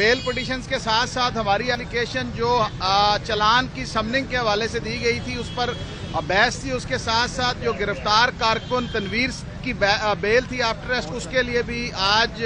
بیل petitions کے ساتھ ساتھ ہماری اپلیکیشن جو چلان کی سمننگ کے حوالے سے دی گئی تھی اس پر بحث تھی. اس کے ساتھ ساتھ جو گرفتار کارکن تنویر کی بیل تھی آفٹر ارسٹ اس کے لیے بھی آج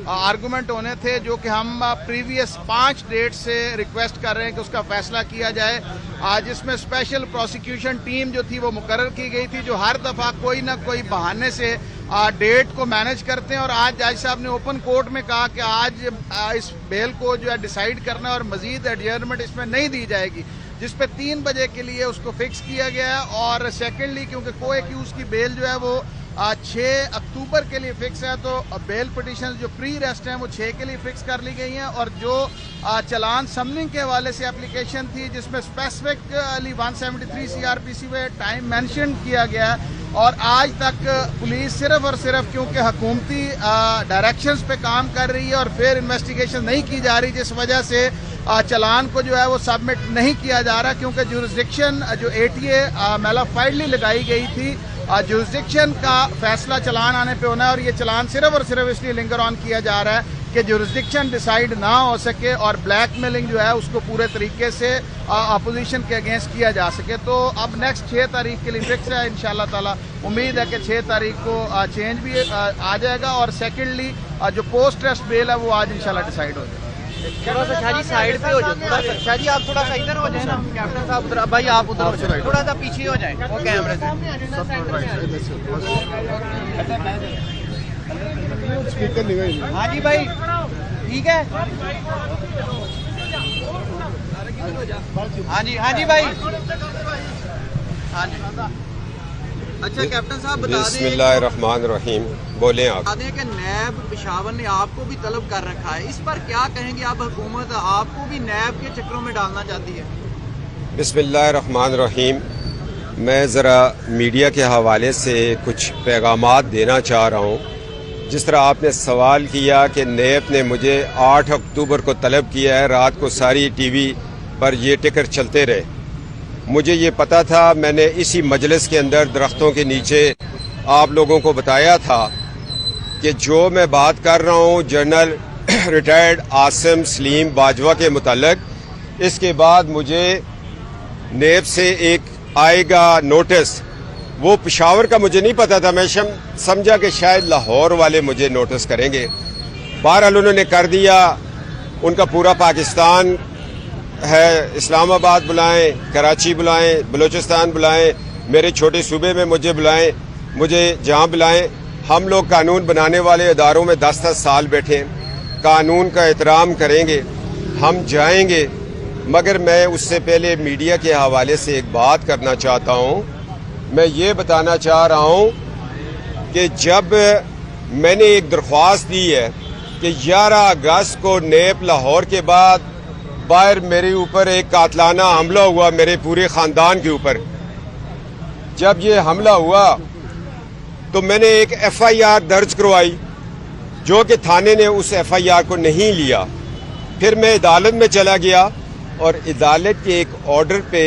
آرگومنٹ ہونے تھے, جو کہ ہم پریویس 5 ڈیٹ سے ریکویسٹ کر رہے ہیں کہ اس کا فیصلہ کیا جائے. آج اس میں اسپیشل پروسیکیوشن ٹیم جو تھی وہ مقرر کی گئی تھی, جو ہر دفعہ کوئی نہ کوئی بہانے سے ڈیٹ کو مینج کرتے ہیں. اور آج جج صاحب نے اوپن کورٹ میں کہا کہ آج اس بیل کو جو ہے ڈیسائیڈ کرنا اور مزید ایڈجرنمنٹ اس میں نہیں دی جائے گی, جس پہ 3 بجے کے لیے اس کو فکس کیا گیا ہے. اور سیکنڈلی کیونکہ کو ایکیوز کی بیل جو ہے وہ 6 اکتوبر کے لیے فکس ہے, تو بیل پٹیشن جو پری ریسٹ ہیں وہ 6 کے لیے فکس کر لی گئی ہیں. اور جو چلان سمننگ کے حوالے سے اپلیکیشن تھی جس میں اسپیسیفکلی 173 CRPC میں ٹائم مینشن کیا گیا ہے, اور آج تک پولیس صرف اور صرف کیونکہ حکومتی ڈائریکشنز پہ کام کر رہی ہے اور پھر انویسٹیگیشن نہیں کی جا رہی, جس وجہ سے چلان کو جو ہے وہ سبمٹ نہیں کیا جا رہا, کیونکہ جورسڈکشن جو ATA میلافائڈلی لگائی گئی تھی, جورسڈکشن کا فیصلہ چلان آنے پہ ہونا ہے. اور یہ چلان صرف اور صرف اس لیے لنگر آن کیا جا رہا ہے کہ جورسڈکشن ڈیسائیڈ نہ ہو سکے اور بلیک میلنگ جو ہے اس کو پورے طریقے سے اپوزیشن کے اگینسٹ کیا جا سکے. تو اب نیکسٹ 6 تاریخ کے لیے فکس ہے. انشاءاللہ تعالی امید ہے کہ 6 تاریخ کو چینج بھی آ جائے گا, اور سیکنڈلی جو پوسٹ ٹیسٹ بیل ہے وہ آج انشاءاللہ ڈیسائیڈ ہو جائے گا. تھوڑا سا شاہ جی سائڈ پہ ہو جائے, تھوڑا سا شاہ جی آپ تھوڑا سا ادھر ہو جائیں نا, کیپٹن صاحب ادھر, بھائی آپ ادھر ہو جائیں, تھوڑا سا پیچھے ہو جائیں وہ کیمرے سے. ہاں جی بھائی ٹھیک ہے, ہاں جی بھائی, ہاں جی. اچھا کیپٹن صاحب بتا دیں, بسم اللہ الرحمن الرحیم, بولیں آپ. بتا دیں کہ نیب پشاور نے آپ کو بھی طلب کر رکھا ہے, اس پر کیا کہیں گے آپ؟ حکومت آپ کو بھی نیب کے چکروں میں ڈالنا چاہتی ہے. بسم اللہ الرحمن الرحیم. میں ذرا میڈیا کے حوالے سے کچھ پیغامات دینا چاہ رہا ہوں. جس طرح آپ نے سوال کیا کہ نیب نے مجھے 8 اکتوبر کو طلب کیا ہے, رات کو ساری ٹی وی پر یہ ٹکر چلتے رہے. مجھے یہ پتا تھا, میں نے اسی مجلس کے اندر درختوں کے نیچے آپ لوگوں کو بتایا تھا کہ جو میں بات کر رہا ہوں جنرل ریٹائرڈ عاصم سلیم باجوہ کے متعلق, اس کے بعد مجھے نیب سے ایک آئے گا نوٹس. وہ پشاور کا مجھے نہیں پتا تھا, میں سمجھا کہ شاید لاہور والے مجھے نوٹس کریں گے. بہرحال انہوں نے کر دیا. ان کا پورا پاکستان ہے, اسلام آباد بلائیں, کراچی بلائیں, بلوچستان بلائیں, میرے چھوٹے صوبے میں مجھے بلائیں, مجھے جہاں بلائیں. ہم لوگ قانون بنانے والے اداروں میں 10-10 سال بیٹھے ہیں, قانون کا احترام کریں گے, ہم جائیں گے. مگر میں اس سے پہلے میڈیا کے حوالے سے ایک بات کرنا چاہتا ہوں. میں یہ بتانا چاہ رہا ہوں کہ جب میں نے ایک درخواست دی ہے کہ 11 اگست کو نیب لاہور کے بعد باہر میرے اوپر ایک قاتلانہ حملہ ہوا, میرے پورے خاندان کے اوپر. جب یہ حملہ ہوا تو میں نے ایک FIR درج کروائی, جو کہ تھانے نے اس FIR کو نہیں لیا. پھر میں عدالت میں چلا گیا, اور عدالت کے ایک آرڈر پہ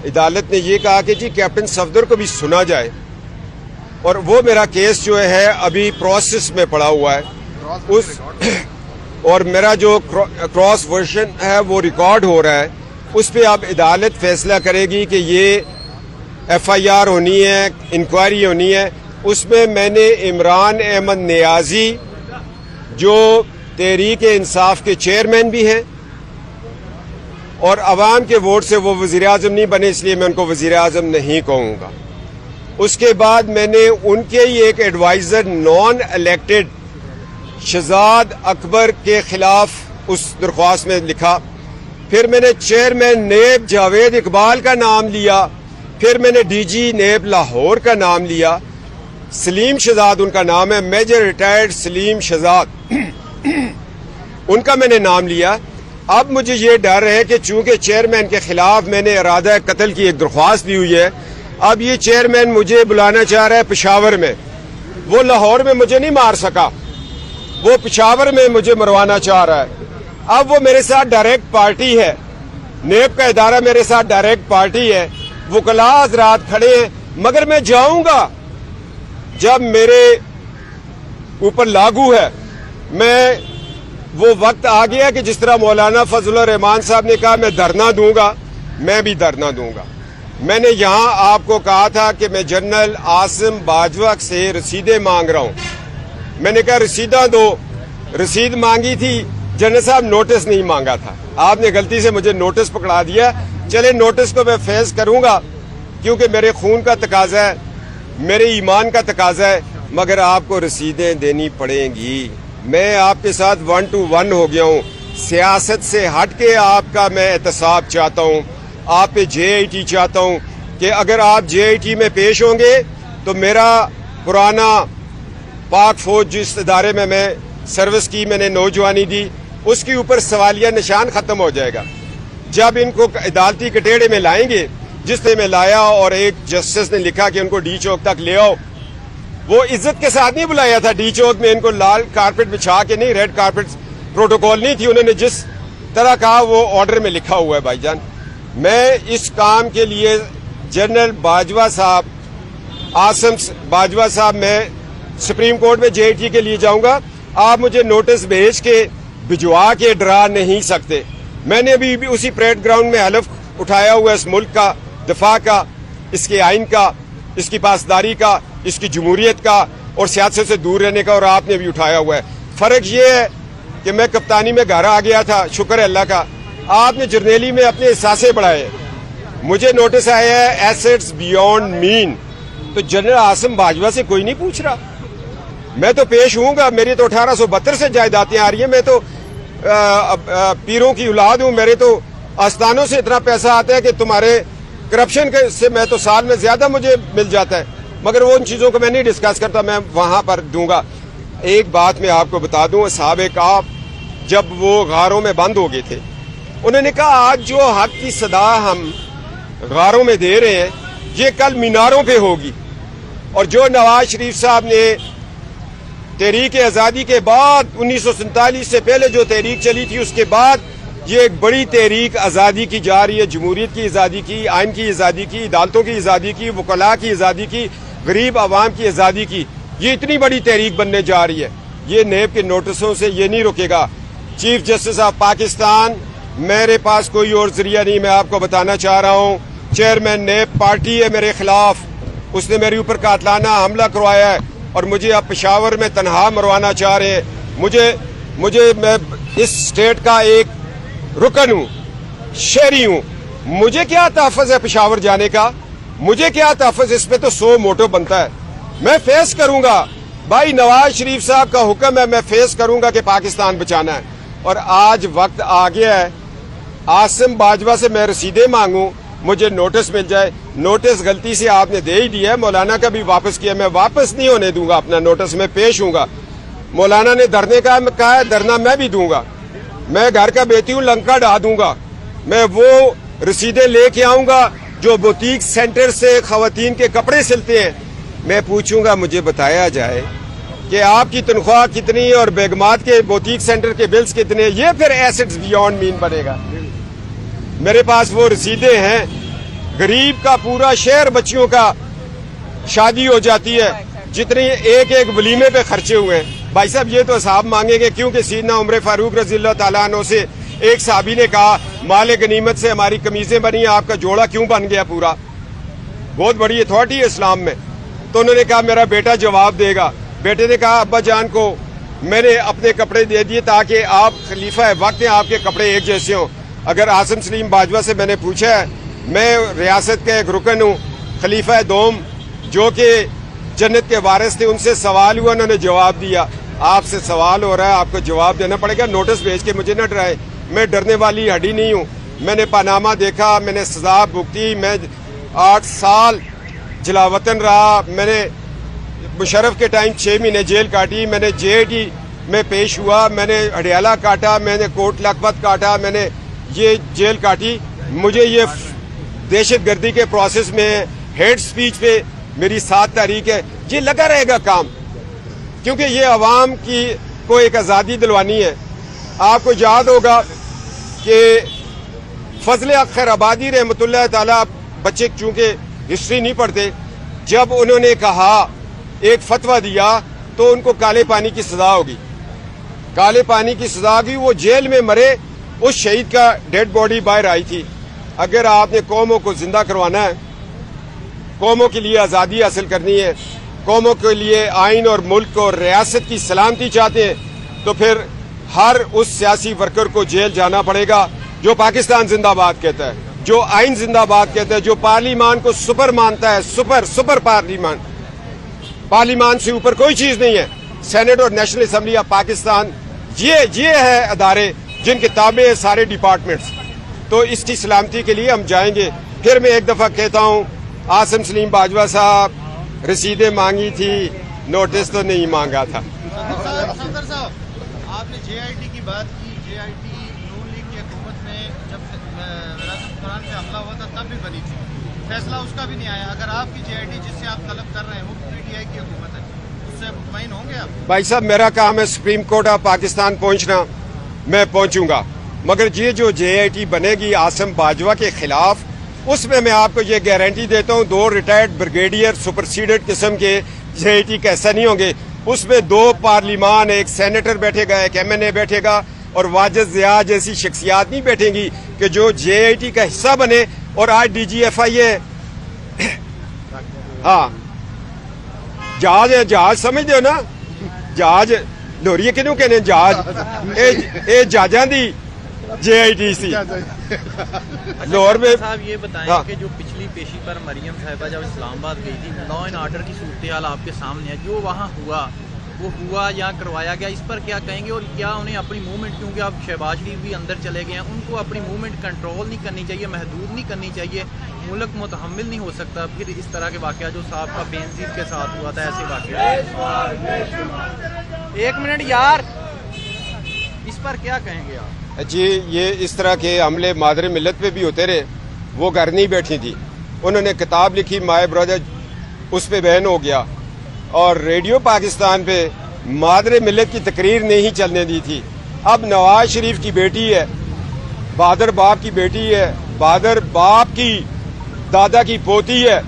عدالت نے یہ کہا کہ جی کیپٹن صفدر کو بھی سنا جائے, اور وہ میرا کیس جو ہے ابھی پروسیس میں پڑا ہوا ہے. اور میرا جو کراس ورژن ہے وہ ریکارڈ ہو رہا ہے, اس پہ اب عدالت فیصلہ کرے گی کہ یہ FIR ہونی ہے, انکوائری ہونی ہے. اس میں میں نے عمران احمد نیازی جو تحریک انصاف کے چیئرمین بھی ہیں, اور عوام کے ووٹ سے وہ وزیر اعظم نہیں بنے, اس لیے میں ان کو وزیر اعظم نہیں کہوں گا. اس کے بعد میں نے ان کے ہی ایک ایڈوائزر نان الیکٹڈ شہزاد اکبر کے خلاف اس درخواست میں لکھا. پھر میں نے چیئرمین نیب جاوید اقبال کا نام لیا. پھر میں نے DG نیب لاہور کا نام لیا. سلیم شہزاد ان کا نام ہے, میجر ریٹائرڈ سلیم شہزاد, ان کا میں نے نام لیا. اب مجھے یہ ڈر ہے کہ چونکہ چیئرمین کے خلاف میں نے ارادہ قتل کی ایک درخواست دی ہوئی ہے, اب یہ چیئرمین مجھے بلانا چاہ رہا ہے پشاور میں. وہ لاہور میں مجھے نہیں مار سکا, وہ پشاور میں مجھے مروانا چاہ رہا ہے. اب وہ میرے ساتھ ڈائریکٹ پارٹی ہے, نیب کا ادارہ میرے ساتھ ڈائریکٹ پارٹی ہے, وکلاء حضرات کھڑے ہیں. مگر میں جاؤں گا جب میرے اوپر لاگو ہے. میں وہ وقت آ گیا کہ جس طرح مولانا فضل الرحمان صاحب نے کہا میں دھرنا دوں گا، میں بھی دھرنا دوں گا۔ میں نے یہاں آپ کو کہا تھا کہ میں جنرل عاصم باجوہ سے رسیدیں مانگ رہا ہوں، میں نے کہا رسیداں دو، رسید مانگی تھی، جنرل صاحب نوٹس نہیں مانگا تھا، آپ نے غلطی سے مجھے نوٹس پکڑا دیا۔ چلے نوٹس کو میں فیس کروں گا کیونکہ میرے خون کا تقاضا ہے، میرے ایمان کا تقاضا ہے، مگر آپ کو رسیدیں دینی پڑیں گی۔ میں آپ کے ساتھ 1 to 1 ہو گیا ہوں، سیاست سے ہٹ کے آپ کا میں احتساب چاہتا ہوں، آپ پہ JIT چاہتا ہوں کہ اگر آپ JIT میں پیش ہوں گے تو میرا پرانا پاک فوج جس ادارے میں سروس کی، میں نے نوجوانی دی، اس کے اوپر سوالیہ نشان ختم ہو جائے گا۔ جب ان کو عدالتی کٹہرے میں لائیں گے، جس نے میں لایا اور ایک جسٹس نے لکھا کہ ان کو ڈی چوک تک لے آؤ، وہ عزت کے ساتھ نہیں بلایا تھا ڈی چوک میں، ان کو لال کارپٹ بچھا کے نہیں، ریڈ کارپٹ پروٹوکول نہیں تھی، انہوں نے جس طرح کہا وہ آرڈر میں لکھا ہوا ہے۔ بھائی جان، میں اس کام کے لیے جنرل باجوہ صاحب، عاصم باجوہ صاحب، میں سپریم کورٹ میں JIT کے لیے جاؤں گا، آپ مجھے نوٹس بھیج کے بھجوا کے ڈرا نہیں سکتے۔ میں نے ابھی بھی اسی پریڈ گراؤنڈ میں حلف اٹھایا ہوا ہے اس ملک کا دفاع کا، اس کے آئین کا، اس کی پاسداری کا، اس کی جمہوریت کا اور سیاست سے دور رہنے کا، اور آپ نے بھی اٹھایا ہوا ہے۔ فرق یہ ہے کہ میں کپتانی میں گھر آ گیا تھا، شکر ہے اللہ کا، آپ نے جرنیلی میں اپنے احساسے بڑھائے، مجھے نوٹس آیا ہے ایسٹس بیونڈ مین، تو جنرل عاصم باجوہ سے کوئی نہیں پوچھ رہا، میں تو پیش ہوں گا، میری تو 1872 سے جائیدادیں آ رہی ہیں، میں تو پیروں کی اولاد ہوں، میرے تو آستانوں سے اتنا پیسہ آتا ہے کہ تمہارے کرپشن سے میں تو سال میں زیادہ مجھے مل جاتا ہے، مگر وہ ان چیزوں کو میں نہیں ڈسکس کرتا، میں وہاں پر دوں گا۔ ایک بات میں آپ کو بتا دوں، اصحاب کہف جب وہ غاروں میں بند ہو گئے تھے، انہوں نے کہا آج جو حق کی صدا ہم غاروں میں دے رہے ہیں یہ کل میناروں پہ ہوگی، اور جو نواز شریف صاحب نے تحریک آزادی کے بعد 1947 سے پہلے جو تحریک چلی تھی، اس کے بعد یہ ایک بڑی تحریک آزادی کی جا رہی ہے، جمہوریت کی آزادی کی، آئین کی آزادی کی، عدالتوں کی آزادی کی، وکلاء کی آزادی کی، غریب عوام کی آزادی کی، یہ اتنی بڑی تحریک بننے جا رہی ہے، یہ نیب کے نوٹسوں سے یہ نہیں رکے گا۔ چیف جسٹس آف پاکستان، میرے پاس کوئی اور ذریعہ نہیں، میں آپ کو بتانا چاہ رہا ہوں، چیئرمین نیب پارٹی ہے میرے خلاف، اس نے میرے اوپر قاتلانہ حملہ کروایا ہے اور مجھے اب پشاور میں تنہا مروانا چاہ رہے ہیں۔ میں اس اسٹیٹ کا ایک رکن ہوں، شہری ہوں، مجھے کیا تحفظ ہے پشاور جانے کا، مجھے کیا تحفظ، اس پہ تو 100 موٹو بنتا ہے، میں فیس کروں گا بھائی، نواز شریف صاحب کا حکم ہے، میں فیس کروں گا کہ پاکستان بچانا ہے، اور آج وقت آ گیا ہے عاصم باجوہ سے میں رسیدیں مانگوں، مجھے نوٹس مل جائے، نوٹس غلطی سے آپ نے دے ہی دیا ہے، مولانا کا بھی واپس کیا، میں واپس نہیں ہونے دوں گا اپنا نوٹس، میں پیش ہوں گا۔ مولانا نے دھرنے کا کہا ہے، دھرنا میں بھی دوں گا، میں گھر کا بیٹی ہوں، لنکا ڈھا دوں گا، میں وہ رسیدیں لے کے آؤں گا جو بوتیک سینٹر سے خواتین کے کپڑے سلتے ہیں، میں پوچھوں گا مجھے بتایا جائے کہ آپ کی تنخواہ کتنی اور بیگمات کے بوتیک سینٹر کے بلز کتنے، یہ پھر ایسٹس بیونڈ مین بنے گا۔ میرے پاس وہ رسیدیں ہیں، غریب کا پورا شہر بچیوں کا شادی ہو جاتی ہے، جتنی ایک ایک ولیمے پہ خرچے ہوئے ہیں۔ بھائی صاحب یہ تو حساب مانگیں گے، کیونکہ سیدنا عمر فاروق رضی اللہ تعالیٰ عنہ سے ایک صحابی نے کہا مال غنیمت سے ہماری قمیضیں بنی، آپ کا جوڑا کیوں بن گیا پورا، بہت بڑی اتھارٹی ہے اسلام میں، تو انہوں نے کہا میرا بیٹا جواب دے گا۔ بیٹے نے کہا ابا جان کو میں نے اپنے کپڑے دے دیے تاکہ آپ خلیفہ وقت ہیں، آپ کے کپڑے ایک جیسے ہوں۔ اگر عاصم سلیم باجوہ سے میں نے پوچھا ہے، میں ریاست کا ایک رکن ہوں، خلیفہ دوم جو کہ جنت کے وارث تھے، ان سے سوال ہوا، انہوں نے جواب دیا، آپ سے سوال ہو رہا ہے، آپ کو جواب دینا پڑے گا، نوٹس بھیج کے مجھے نہ ڈرائے، میں ڈرنے والی ہڈی نہیں ہوں، میں نے پاناما دیکھا، میں نے سزا بھگتی، میں 8 سال جلاوطن رہا، میں نے مشرف کے ٹائم 6 مہینے جیل کاٹی، میں نے JIT میں پیش ہوا، میں نے ہڈیالہ کاٹا، میں نے کوٹ لکھپت کاٹا، میں نے یہ جیل کاٹی، مجھے یہ دہشت گردی کے پروسیس میں ہیٹ سپیچ پہ میری 7 تاریخ ہے، یہ لگا رہے گا کام، کیونکہ یہ عوام کی کو ایک آزادی دلوانی ہے۔ آپ کو یاد ہوگا کہ فضل حق خیر آبادی رحمۃ اللہ تعالیٰ، بچے چونکہ ہسٹری نہیں پڑھتے، جب انہوں نے کہا ایک فتویٰ دیا تو ان کو کالے پانی کی سزا ہوگی، کالے پانی کی سزا کی، وہ جیل میں مرے، اس شہید کا ڈیڈ باڈی باہر آئی تھی. اگر آپ نے قوموں کو زندہ کروانا ہے، قوموں کے لیے آزادی حاصل کرنی ہے، قوموں کے لیے آئین اور ملک اور ریاست کی سلامتی چاہتے ہیں، تو پھر ہر اس سیاسی ورکر کو جیل جانا پڑے گا جو پاکستان زندہ باد کہتا ہے، جو آئین زندہ باد کہتا ہے، جو پارلیمان کو سپر مانتا ہے. سپر پارلیمان سے اوپر کوئی چیز نہیں ہے. سینٹ اور نیشنل اسمبلی آف پاکستان یہ ہے ادارے جن کے تابع ہیں سارے ڈپارٹمنٹس. تو اس کی سلامتی کے لیے ہم جائیں گے. پھر میں ایک دفعہ کہتا ہوں، عاصم سلیم باجوہ صاحب رسیدیں مانگی تھی، نوٹس تو نہیں مانگا تھا. صدر صاحب، آپ نے جے آئی ٹی کی بات کی. جے آئی ٹی نون لیگ کی حکومت میں جب وراثت قرآن پہ حملہ ہوا تھا تب بھی بنی تھی، فیصلہ اس کا بھی نہیں آیا. اگر آپ کی جے آئی ٹی جس سے آپ طلب کر رہے ہیں وہ پی ٹی آئی کی حکومت ہے، اس سے مطمئن ہوں گے آپ؟ بھائی صاحب، میرا کام ہے سپریم کورٹ آف پاکستان پہنچنا، میں پہنچوں گا. مگر یہ جو جے آئی ٹی بنے گی عاصم باجوہ کے خلاف، اس میں آپ کو یہ گارنٹی دیتا ہوں 2 ریٹائرڈ بریگیڈیئر سپرسیڈڈ قسم کے جے آئی ٹی کیسا نہیں ہوں گے. اس میں 2 پارلیمان، ایک سینیٹر بیٹھے گا، ایک ایم این اے بیٹھے گا، اور واجد ضیاء جیسی شخصیات نہیں بیٹھیں گی کہ جو جے آئی ٹی کا حصہ بنے. اور آج ڈی جی ایف آئی ہے، ہاں جہاز ہے، جہاز سمجھتے ہو نا، جہاز لوری کنوں کہنے جہاز، اے جہازاں دی جے آئی ٹی سی لاہور میں. صاحب یہ بتائیں کہ جو پچھلی پیشی پر مریم صاحبہ جب اسلام آباد گئی تھی، لا اینڈ آرڈر کی صورتحال آپ کے سامنے ہے، جو وہاں ہوا وہ ہوا یا کروایا گیا، اس پر کیا کہیں گے؟ اور کیا انہیں اپنی موومنٹ، کیونکہ اب شہباز شریف بھی اندر چلے گئے ہیں، ان کو اپنی موومنٹ کنٹرول نہیں کرنی چاہیے، محدود نہیں کرنی چاہیے؟ ملک متحمل نہیں ہو سکتا پھر اس طرح کے واقعات جو صاحب کا بینظیر کے ساتھ ہوا تھا، ایسے واقعات. 1 منٹ یار، اس پر کیا کہیں گے آپ؟ جی، یہ اس طرح کے حملے مادر ملت پہ بھی ہوتے رہے. وہ گھر نہیں بیٹھی تھی، انہوں نے کتاب لکھی مائی برادر، اس پہ بین ہو گیا. اور ریڈیو پاکستان پہ مادر ملت کی تقریر نہیں چلنے دی تھی. اب نواز شریف کی بیٹی ہے، بہادر باپ کی بیٹی ہے، بہادر باپ کی دادا کی پوتی ہے،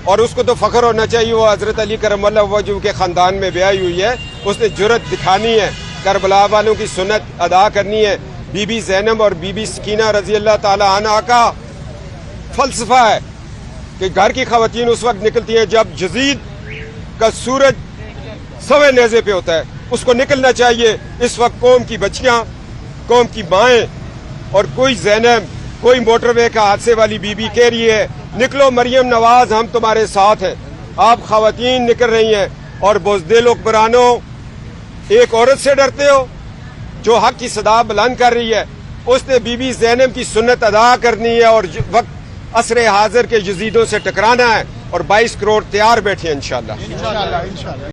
اور اس کو تو فخر ہونا چاہیے. وہ حضرت علی کرم اللہ وجہ کے خاندان میں بیائی ہوئی ہے، اس نے جرت دکھانی ہے، کربلا والوں کی سنت ادا کرنی ہے. بی بی زینب اور بی بی سکینہ رضی اللہ تعالی عنہ کا فلسفہ ہے کہ گھر کی خواتین اس وقت نکلتی ہیں جب جزید کا سورج سوے نیزے پہ ہوتا ہے، اس کو نکلنا چاہیے. اس وقت قوم کی بچیاں، قوم کی مائیں، اور کوئی زینب، کوئی موٹر وے کا حادثے والی بی بی کہہ رہی ہے نکلو مریم نواز، ہم تمہارے ساتھ ہیں. آپ خواتین نکل رہی ہیں، اور بزدل حکمرانوں، ایک عورت سے ڈرتے ہو جو حق کی صدا بلند کر رہی ہے. اس نے بی بی زینب کی سنت ادا کرنی ہے، اور وقت عصر حاضر کے یزیدوں سے ٹکرانا ہے، اور 22 کروڑ تیار بیٹھے ہیں انشاءاللہ.